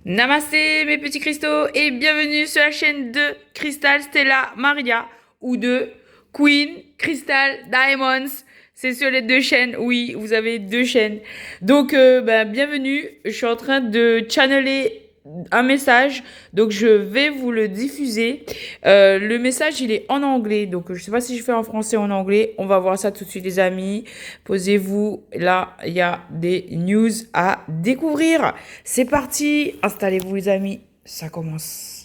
Namasté mes petits cristaux et bienvenue sur la chaîne de Crystal Stella Maria ou de Queen Crystal Diamonds. C'est sur les deux chaînes, oui, vous avez deux chaînes. Donc, bienvenue, je suis en train de channeler un message, donc je vais vous le diffuser. Le message, il est en anglais, donc je sais pas si je fais en français ou en anglais. On va voir ça tout de suite, les amis. Posez-vous, là, il y a des news à découvrir. C'est parti, installez-vous, les amis, ça commence.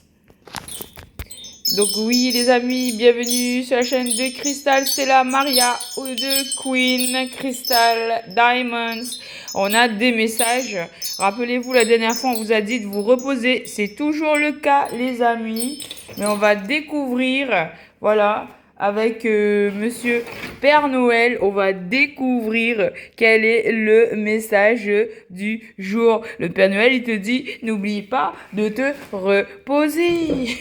Donc oui, les amis, bienvenue sur la chaîne de Crystal Stella Maria ou de Queen Crystal Diamonds. On a des messages. Rappelez-vous, la dernière fois, on vous a dit de vous reposer. C'est toujours le cas, les amis. Mais on va découvrir, voilà, avec Monsieur Père Noël, on va découvrir quel est le message du jour. Le Père Noël, il te dit, n'oublie pas de te reposer.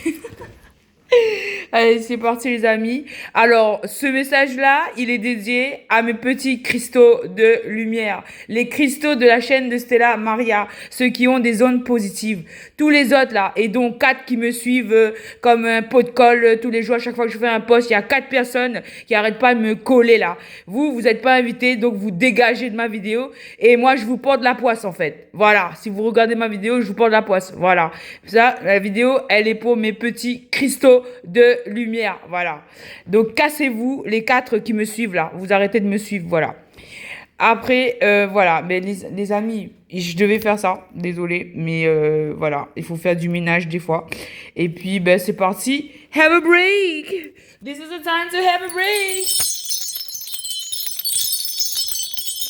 Allez, c'est parti les amis. Alors, ce message-là, il est dédié à mes petits cristaux de lumière. Les cristaux de la chaîne de Stella Maria. Ceux qui ont des ondes positives. Tous les autres là, et donc 4 qui me suivent comme un pot de colle tous les jours. À chaque fois que je fais un post, il y a 4 personnes qui arrêtent pas de me coller là. Vous n'êtes pas invités, donc vous dégagez de ma vidéo. Et moi, je vous porte la poisse en fait. Voilà, si vous regardez ma vidéo, je vous porte la poisse. Voilà. Ça, la vidéo, elle est pour mes petits cristaux de lumière, voilà. Donc cassez-vous les 4 qui me suivent là. Vous arrêtez de me suivre, voilà. Après, voilà, mais les amis, je devais faire ça, désolé, mais voilà, il faut faire du ménage des fois. Et puis, ben c'est parti. Have a break. This is the time to have a break.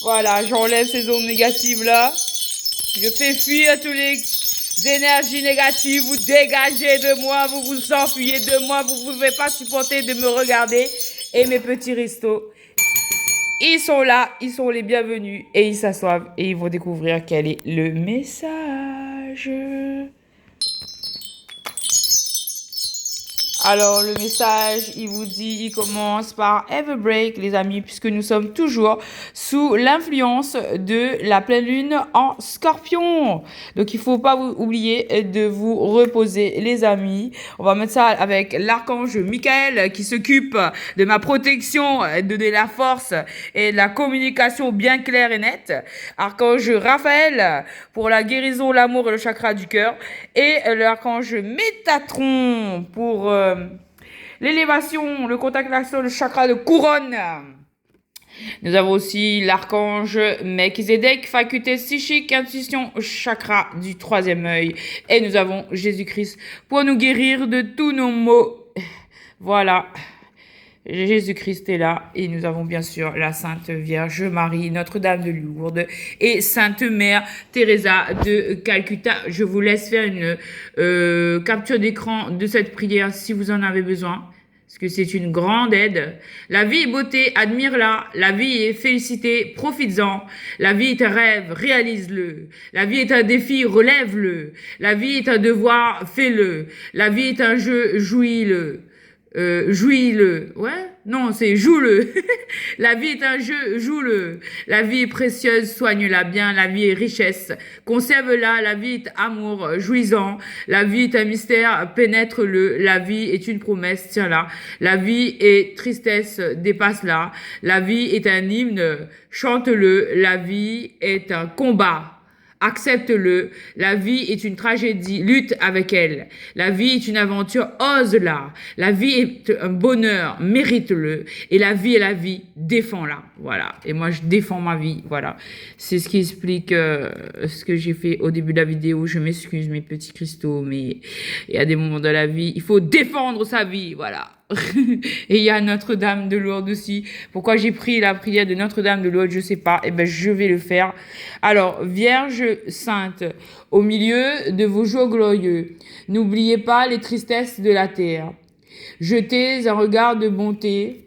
Voilà, j'enlève ces ondes négatives là. Je fais fuir tous les énergies négatives, vous dégagez de moi, vous vous enfuyez de moi, vous ne pouvez pas supporter de me regarder. Et mes petits restos, ils sont là, ils sont les bienvenus et ils s'assoient et ils vont découvrir quel est le message. Alors, le message, il vous dit, il commence par Have a break, les amis, puisque nous sommes toujours sous l'influence de la pleine lune en scorpion. Donc, il faut pas vous oublier de vous reposer, les amis. On va mettre ça avec l'archange Michael qui s'occupe de ma protection, de donner la force et de la communication bien claire et nette. Archange Raphaël pour la guérison, l'amour et le chakra du cœur. Et l'archange Métatron pour l'élévation, le contact l'action, le chakra de couronne. Nous avons aussi l'archange Melchizedek, faculté psychique, intuition, chakra du troisième œil. Et nous avons Jésus-Christ pour nous guérir de tous nos maux. Voilà. Jésus-Christ est là et nous avons bien sûr la Sainte Vierge Marie, Notre-Dame de Lourdes et Sainte Mère Teresa de Calcutta. Je vous laisse faire une capture d'écran de cette prière si vous en avez besoin, parce que c'est une grande aide. La vie est beauté, admire-la. La vie est félicité, profites-en. La vie est un rêve, réalise-le. La vie est un défi, relève-le. La vie est un devoir, fais-le. La vie est un jeu, jouis-le. Jouis-le. Ouais? Non, c'est joue-le. La vie est un jeu, joue-le. La vie est précieuse, soigne-la bien. La vie est richesse, conserve-la. La vie est amour, jouis-en. La vie est un mystère, pénètre-le. La vie est une promesse, tiens-la. La vie est tristesse, dépasse-la. La vie est un hymne, chante-le. La vie est un combat. Accepte-le. La vie est une tragédie. Lutte avec elle. La vie est une aventure. Ose-la. La vie est un bonheur. Mérite-le. Et la vie est la vie. Défends-la. Voilà. Et moi, je défends ma vie. Voilà. C'est ce qui explique ce que j'ai fait au début de la vidéo. Je m'excuse, mes petits cristaux, mais il y a des moments de la vie, il faut défendre sa vie. Voilà. Et il y a Notre-Dame de Lourdes aussi. Pourquoi j'ai pris la prière de Notre-Dame de Lourdes, je sais pas. Eh ben, je vais le faire. Alors, Vierge Sainte, au milieu de vos jours glorieux, n'oubliez pas les tristesses de la terre. Jetez un regard de bonté.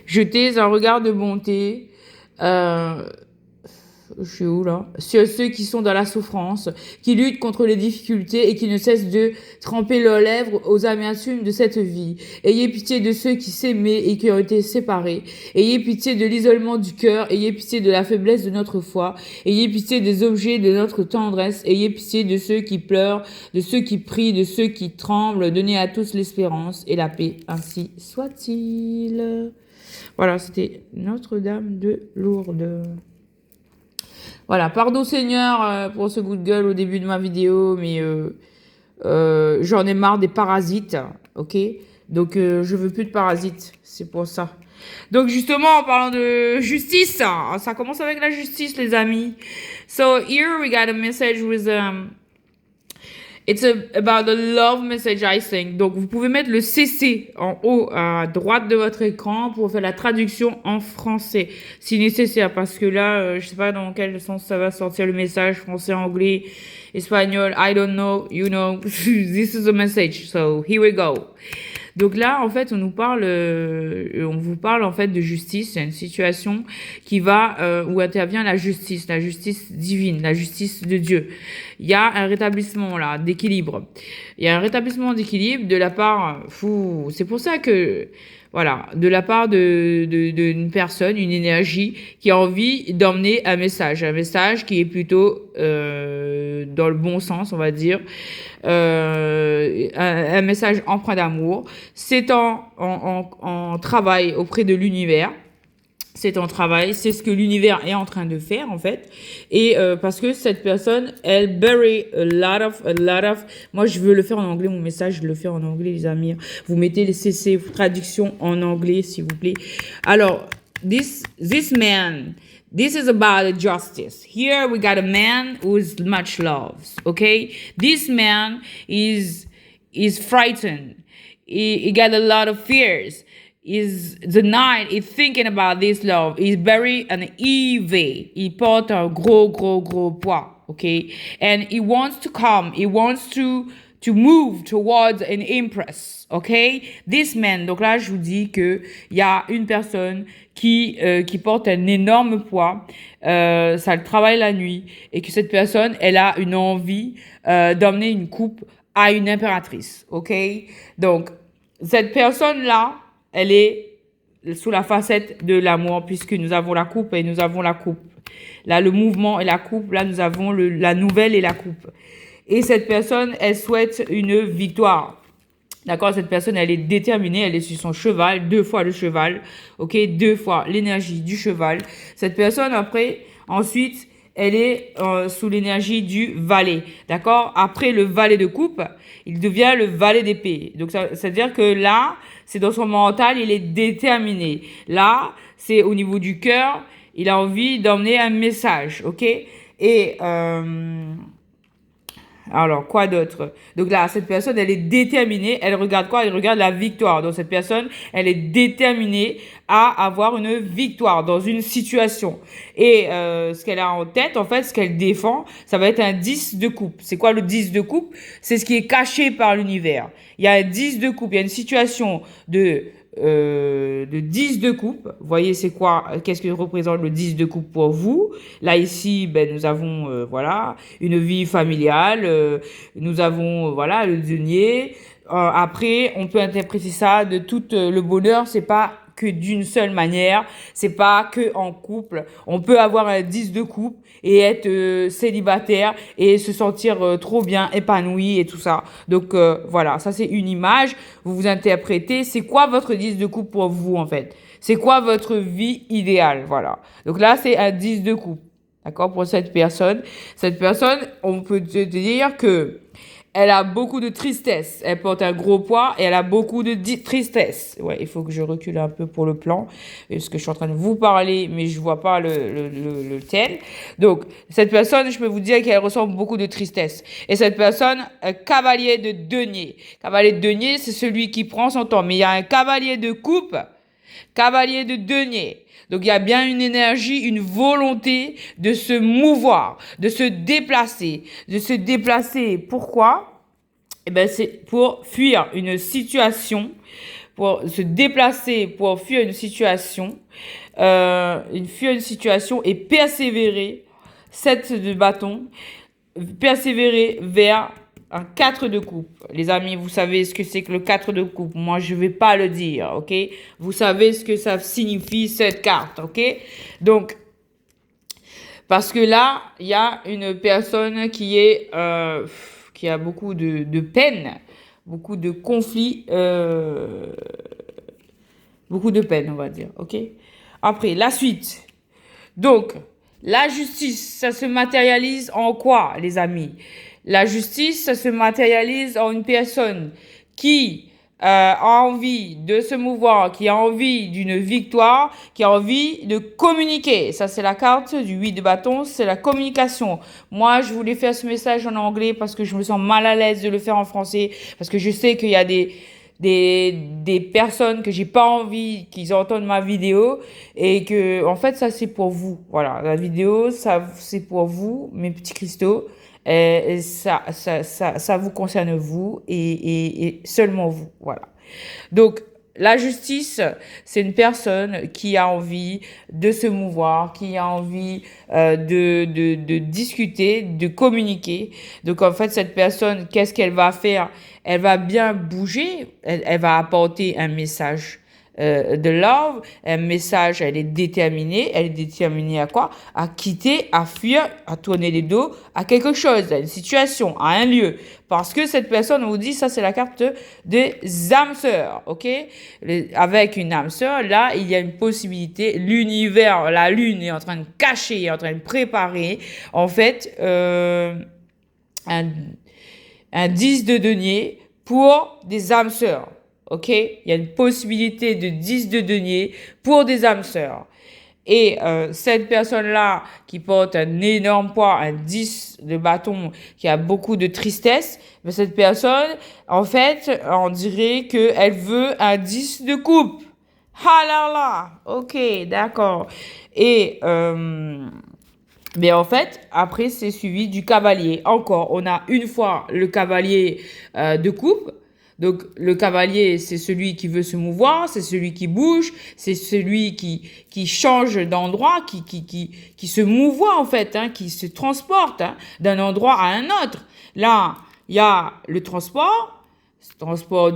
Jetez un regard de bonté je suis où là? Sur ceux qui sont dans la souffrance, qui luttent contre les difficultés et qui ne cessent de tremper leurs lèvres aux amertumes de cette vie. Ayez pitié de ceux qui s'aimaient et qui ont été séparés. Ayez pitié de l'isolement du cœur. Ayez pitié de la faiblesse de notre foi. Ayez pitié des objets de notre tendresse. Ayez pitié de ceux qui pleurent, de ceux qui prient, de ceux qui tremblent. Donnez à tous l'espérance et la paix. Ainsi soit-il. Voilà, c'était Notre-Dame de Lourdes. Voilà, pardon Seigneur pour ce coup de gueule au début de ma vidéo, mais j'en ai marre des parasites, ok? Donc je veux plus de parasites, c'est pour ça. Donc justement, en parlant de justice, ça commence avec la justice les amis. So here we got a message with it's about the love message, I think. Donc, vous pouvez mettre le CC en haut à droite de votre écran pour faire la traduction en français, si nécessaire. Parce que là, je sais pas dans quel sens ça va sortir le message, français, anglais, espagnol, I don't know, you know. This is a message, so here we go. Donc là, en fait, on vous parle en fait de justice. C'est une situation qui va où intervient la justice divine, la justice de Dieu. Il y a un rétablissement là d'équilibre. Il y a un rétablissement d'équilibre de la part. C'est pour ça que voilà, de la part d'une personne, une énergie qui a envie d'emmener un message qui est plutôt dans le bon sens, on va dire, un message empreint d'amour. C'est en travail auprès de l'univers. C'est en travail, c'est ce que l'univers est en train de faire en fait, et parce que cette personne, elle bury a lot of. Moi, je veux le faire en anglais, mon message, je le fais en anglais, les amis. Vous mettez les CC traduction en anglais, s'il vous plaît. Alors, this man. This is about justice. Here we got a man who is much loved. Okay, this man is frightened. He got a lot of fears. Is the night he's thinking about this love. He's very an heavy. Il porte un gros poids. Okay, and he wants to come. He wants to move towards an empress. Okay, this man. Donc là, je vous dis que il y a une personne qui porte un énorme poids. Ça le travaille la nuit et que cette personne, elle a une envie d'emmener une coupe à une impératrice. Okay, donc cette personne là. Elle est sous la facette de l'amour, puisque nous avons la coupe et nous avons la coupe. Là, le mouvement et la coupe. Là, nous avons la nouvelle et la coupe. Et cette personne, elle souhaite une victoire. D'accord? Cette personne, elle est déterminée. Elle est sur son cheval. 2 fois le cheval. OK? 2 fois l'énergie du cheval. Cette personne, ensuite, elle est sous l'énergie du valet. D'accord? Après le valet de coupe, il devient le valet d'épée. Donc, ça veut dire que là, c'est dans son mental, il est déterminé. Là, c'est au niveau du cœur, il a envie d'emmener un message, ok? Et alors, quoi d'autre? Donc là, cette personne, elle est déterminée. Elle regarde quoi? Elle regarde la victoire. Donc cette personne, elle est déterminée à avoir une victoire dans une situation. Et ce qu'elle a en tête, en fait, ce qu'elle défend, ça va être un 10 de coupe. C'est quoi le 10 de coupe? C'est ce qui est caché par l'univers. Il y a un 10 de coupe. Il y a une situation de 10 de coupe. Vous voyez, c'est quoi? Qu'est-ce que représente le 10 de coupe pour vous? Là, ici, nous avons, voilà, une vie familiale. Nous avons, voilà, le denier. Après, on peut interpréter ça de tout le bonheur. C'est pas que d'une seule manière. C'est pas que en couple. On peut avoir un 10 de coupe et être célibataire et se sentir trop bien, épanoui et tout ça. Donc voilà, ça c'est une image. Vous vous interprétez. C'est quoi votre 10 de coupe pour vous en fait? C'est quoi votre vie idéale? Voilà. Donc là, c'est un 10 de coupe. D'accord? Pour cette personne. Cette personne, on peut te dire que elle a beaucoup de tristesse. Elle porte un gros poids et elle a beaucoup de tristesse. Ouais, il faut que je recule un peu pour le plan. Parce que je suis en train de vous parler, mais je vois pas le tel. Donc, cette personne, je peux vous dire qu'elle ressent beaucoup de tristesse. Et cette personne, un cavalier de denier. Cavalier de denier, c'est celui qui prend son temps. Mais il y a un cavalier de coupe, cavalier de denier. Donc, il y a bien une énergie, une volonté de se mouvoir, de se déplacer. Pourquoi? Eh ben, c'est pour fuir une situation, pour se déplacer, pour fuir une situation, et persévérer 7 de bâton, persévérer vers un 4 de coupe. Les amis, vous savez ce que c'est que le 4 de coupe. Moi, je vais pas le dire, ok? Vous savez ce que ça signifie, cette carte, ok? Donc, parce que là, il y a une personne qui a beaucoup de peine, beaucoup de conflits, beaucoup de peine, on va dire, ok? Après, la suite. Donc, la justice, ça se matérialise en quoi, les amis? La justice, ça se matérialise en une personne qui a envie de se mouvoir, qui a envie d'une victoire, qui a envie de communiquer. Ça, c'est la carte du 8 de bâton, c'est la communication. Moi, je voulais faire ce message en anglais parce que je me sens mal à l'aise de le faire en français, parce que je sais qu'il y a des personnes que j'ai pas envie qu'ils entendent ma vidéo et que, en fait, ça, c'est pour vous. Voilà, la vidéo, ça, c'est pour vous, mes petits cristaux. Et ça vous concerne vous et seulement vous. Voilà. Donc, la justice, c'est une personne qui a envie de se mouvoir, qui a envie de discuter, de communiquer. Donc, en fait, cette personne, qu'est-ce qu'elle va faire? Elle va bien bouger, elle va apporter un message de love, un message, elle est déterminée à quoi? À quitter, à fuir, à tourner les dos à quelque chose, à une situation, à un lieu. Parce que cette personne, on vous dit, ça c'est la carte des âmes sœurs, ok? Avec une âme sœur, là, il y a une possibilité, l'univers, la lune est en train de cacher, est en train de préparer, en fait, un 10 de denier pour des âmes sœurs. Ok? Il y a une possibilité de 10 de denier pour des âmes sœurs. Et cette personne-là qui porte un énorme poids, un 10 de bâton, qui a beaucoup de tristesse, mais cette personne, en fait, on dirait qu'elle veut un 10 de coupe. Ah là là! Ok, d'accord. Et... mais en fait, après, c'est suivi du cavalier. Encore, on a une fois le cavalier de coupe. Donc, le cavalier, c'est celui qui veut se mouvoir, c'est celui qui bouge, c'est celui qui change d'endroit, qui se mouvoie, en fait, hein, qui se transporte hein, d'un endroit à un autre. Là, il y a le transport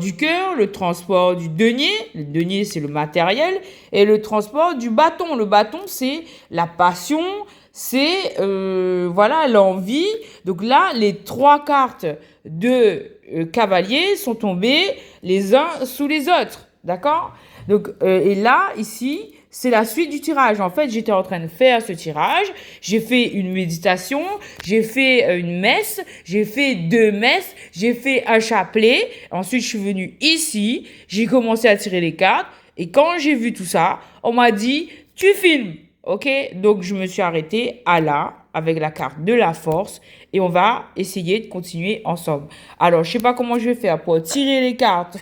du cœur, le transport du denier. Le denier, c'est le matériel. Et le transport du bâton. Le bâton, c'est la passion, c'est voilà l'envie. Donc là, les 3 cartes de cavalier sont tombés les uns sous les autres. D'accord? Donc, et là, ici, c'est la suite du tirage. En fait, j'étais en train de faire ce tirage. J'ai fait une méditation. J'ai fait une messe. J'ai fait 2 messes. J'ai fait un chapelet. Ensuite, je suis venue ici. J'ai commencé à tirer les cartes. Et quand j'ai vu tout ça, on m'a dit, tu filmes. Ok? Donc, je me suis arrêtée à là, avec la carte de la force. Et on va essayer de continuer ensemble. Alors, je sais pas comment je vais faire pour tirer les cartes.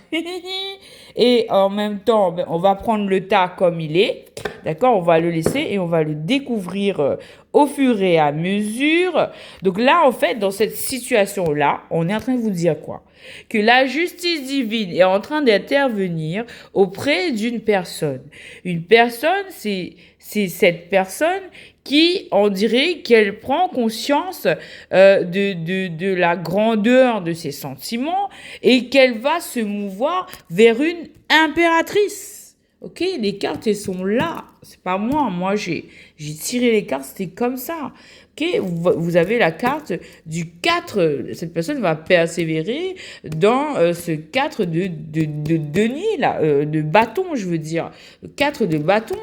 Et en même temps, ben, on va prendre le tas comme il est. D'accord? On va le laisser et on va le découvrir au fur et à mesure. Donc là, en fait, dans cette situation-là, on est en train de vous dire quoi? Que la justice divine est en train d'intervenir auprès d'une personne. Une personne, c'est cette personne qui, on dirait qu'elle prend conscience de la grandeur de ses sentiments et qu'elle va se mouvoir vers une impératrice. Ok, les cartes, elles sont là. C'est pas moi. Moi, j'ai tiré les cartes, c'était comme ça. Ok, vous avez la carte du 4. Cette personne va persévérer dans ce 4 de denier, là, de bâton, je veux dire. Le 4 de bâton.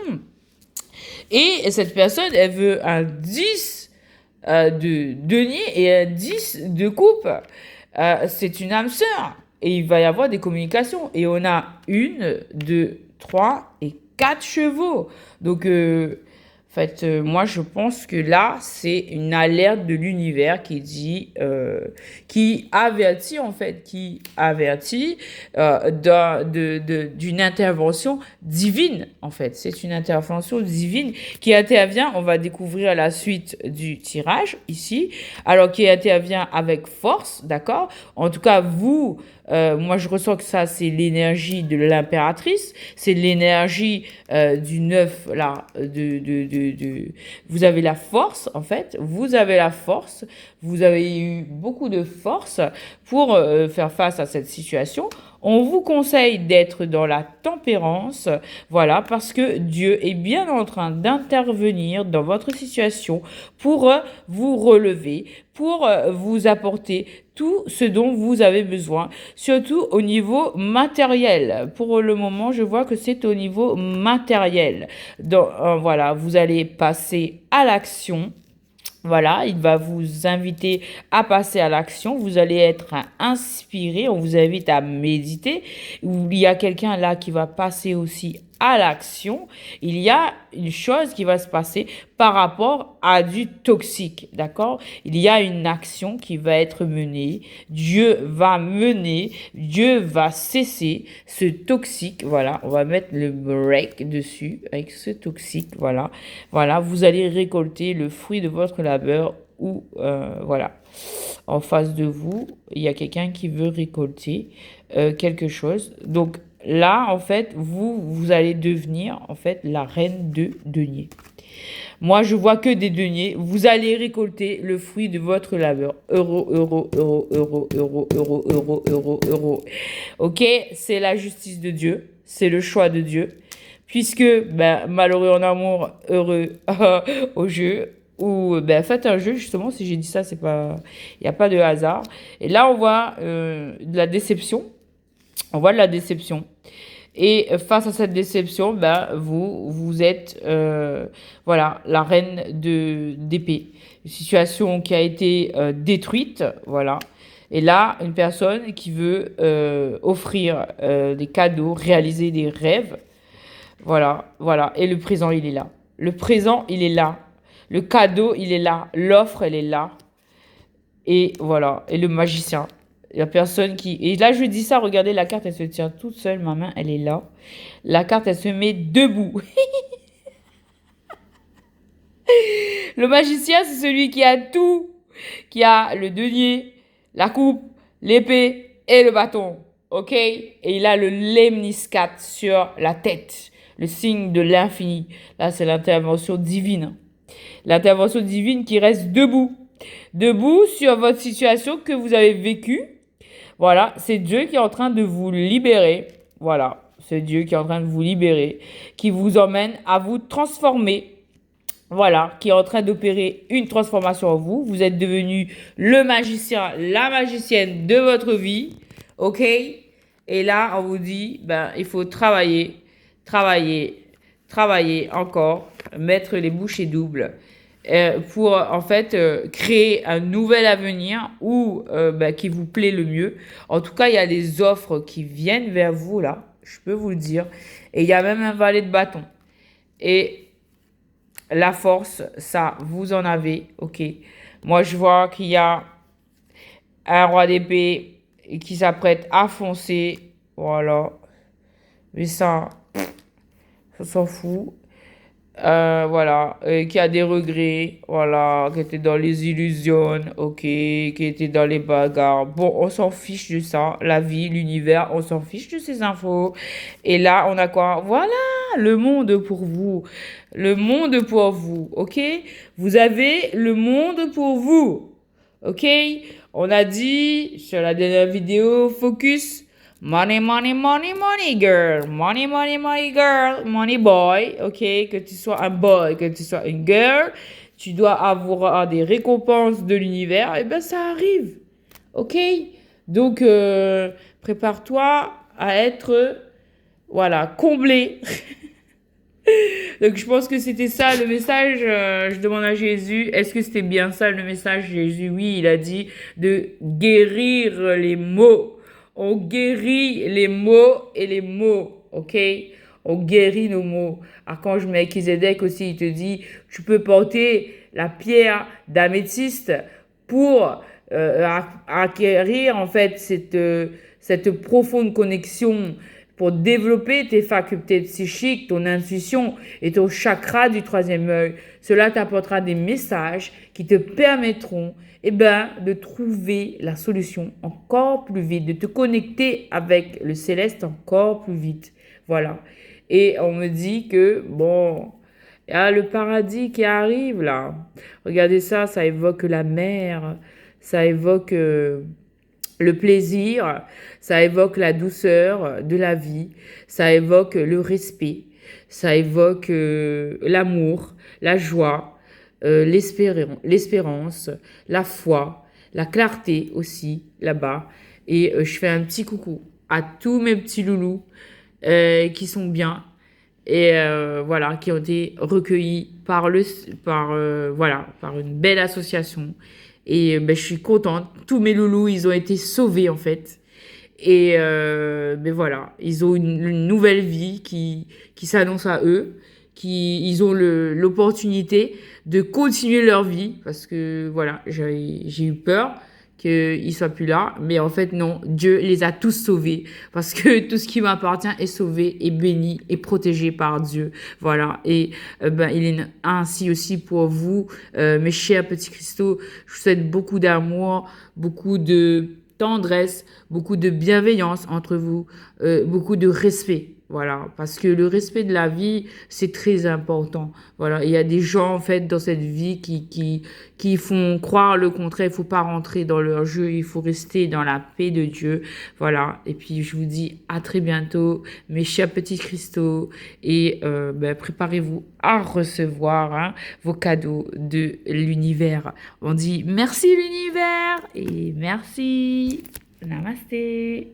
Et cette personne, elle veut un 10 de denier et un 10 de coupe. C'est une âme sœur. Et il va y avoir des communications. Et on a 1, 2, 3 et 4 chevaux. Donc, en fait, moi, je pense que là, c'est une alerte de l'univers qui dit, qui avertit, d'une intervention divine, en fait. C'est une intervention divine qui intervient, on va découvrir la suite du tirage, ici, alors qui intervient avec force, d'accord? En tout cas, vous... moi, je ressens que ça, c'est l'énergie de l'impératrice, c'est l'énergie du 9, là, vous avez la force, en fait, vous avez la force, vous avez eu beaucoup de force pour faire face à cette situation. On vous conseille d'être dans la tempérance, voilà, parce que Dieu est bien en train d'intervenir dans votre situation pour vous relever, pour vous apporter tout ce dont vous avez besoin, surtout au niveau matériel. Pour le moment, je vois que c'est au niveau matériel. Donc, voilà, vous allez passer à l'action. Voilà, il va vous inviter à passer à l'action. Vous allez être inspiré. On vous invite à méditer. Il y a quelqu'un là qui va passer aussi à l'action. Il y a une chose qui va se passer par rapport à du toxique. D'accord? Il y a une action qui va être menée. Dieu va mener. Dieu va cesser ce toxique. Voilà, on va mettre le break dessus avec ce toxique. Voilà. Voilà, vous allez récolter le fruit de votre labeur ou voilà, en face de vous, il y a quelqu'un qui veut récolter quelque chose. Donc là, en fait, vous allez devenir en fait la reine de deniers. Moi, je vois que des deniers. Vous allez récolter le fruit de votre labeur. Euro, euro, euro, euro, euro, euro, euro, euro, euro. Ok, c'est la justice de Dieu. C'est le choix de Dieu. Puisque, ben, malheureux en amour, heureux au jeu. Ou, ben, faites un jeu, justement. Si j'ai dit ça, c'est pas, il n'y a pas de hasard. Et là, on voit de la déception. On voit de la déception. Et face à cette déception, ben, vous êtes voilà, la reine d'épée. Une situation qui a été détruite, voilà. Et là, une personne qui veut offrir des cadeaux, réaliser des rêves. Voilà, voilà. Et le présent, il est là. Le présent, il est là. Le cadeau, il est là. L'offre, elle est là. Et voilà. Et le magicien. La personne qui... Et là, je dis ça, regardez, la carte, elle se tient toute seule. Ma main, elle est là. La carte, elle se met debout. Le magicien, c'est celui qui a tout. Qui a le denier, la coupe, l'épée et le bâton. OK? Et il a le lemniscate sur la tête. Le signe de l'infini. Là, c'est l'intervention divine. L'intervention divine qui reste debout. Debout sur votre situation que vous avez vécue. Voilà, c'est Dieu qui est en train de vous libérer. Voilà, c'est Dieu qui est en train de vous libérer, qui vous emmène à vous transformer. Voilà, qui est en train d'opérer une transformation en vous. Vous êtes devenu le magicien, la magicienne de votre vie. OK? Et là, on vous dit, ben, il faut travailler, travailler, travailler encore, mettre les bouchées doubles pour en fait créer un nouvel avenir ou ben, qui vous plaît le mieux. En tout cas, il y a des offres qui viennent vers vous là, je peux vous le dire. Et il y a même un valet de bâton. Et la force, ça, vous en avez, ok. Moi, je vois qu'il y a un roi d'épée qui s'apprête à foncer. Voilà. Mais ça s'en fout. Voilà. Qui a des regrets. Voilà. Qui était dans les illusions. Ok. Qui était dans les bagarres. Bon, on s'en fiche de ça. La vie, l'univers, on s'en fiche de ces infos. Et là, on a quoi? Voilà. Le monde pour vous. Le monde pour vous. Ok? Vous avez le monde pour vous. Ok? On a dit sur la dernière vidéo, focus. Money, money, money, money, girl. Money, money, money, girl. Money boy. OK? Que tu sois un boy, que tu sois une girl, tu dois avoir des récompenses de l'univers. Et ben, ça arrive. OK? Donc, prépare-toi à être, voilà, comblé. Donc, je pense que c'était ça le message. Je demande à Jésus, est-ce que c'était bien ça le message? Jésus, oui, il a dit de guérir les maux. On guérit les mots et les mots, ok? On guérit nos mots. Archange Melchizedek aussi, il te dit, tu peux porter la pierre d'améthyste pour acquérir en fait cette profonde connexion pour développer tes facultés psychiques, ton intuition et ton chakra du troisième œil. Cela t'apportera des messages qui te permettront de trouver la solution encore plus vite, de te connecter avec le céleste encore plus vite. Voilà. Et on me dit que, bon, Ah, le paradis qui arrive là. Regardez ça, ça évoque la mer, ça évoque le plaisir, ça évoque la douceur de la vie, ça évoque le respect, ça évoque l'amour, la joie, l'espérance, la foi, la clarté aussi là-bas. Et je fais un petit coucou à tous mes petits loulous qui sont bien et voilà, qui ont été recueillis voilà, par une belle association. Et ben, je suis contente. Tous mes loulous, ils ont été sauvés en fait. Et ben voilà, ils ont une nouvelle vie qui s'annonce à eux, ils ont l'opportunité de continuer leur vie parce que voilà, j'ai eu peur qu'ils soient plus là, mais en fait non, Dieu les a tous sauvés parce que tout ce qui m'appartient est sauvé, est béni, est protégé par Dieu. Voilà, et ben il est ainsi aussi pour vous, mes chers petits cristaux. Je vous souhaite beaucoup d'amour, beaucoup de tendresse, beaucoup de bienveillance entre vous, beaucoup de respect. Voilà, parce que le respect de la vie, c'est très important. Voilà, il y a des gens en fait dans cette vie qui font croire le contraire. Il faut pas rentrer dans leur jeu, il faut rester dans la paix de Dieu. Voilà, et puis je vous dis à très bientôt, mes chers petits cristaux, et ben, préparez-vous à recevoir hein, vos cadeaux de l'univers. On dit merci l'univers et merci. Namasté.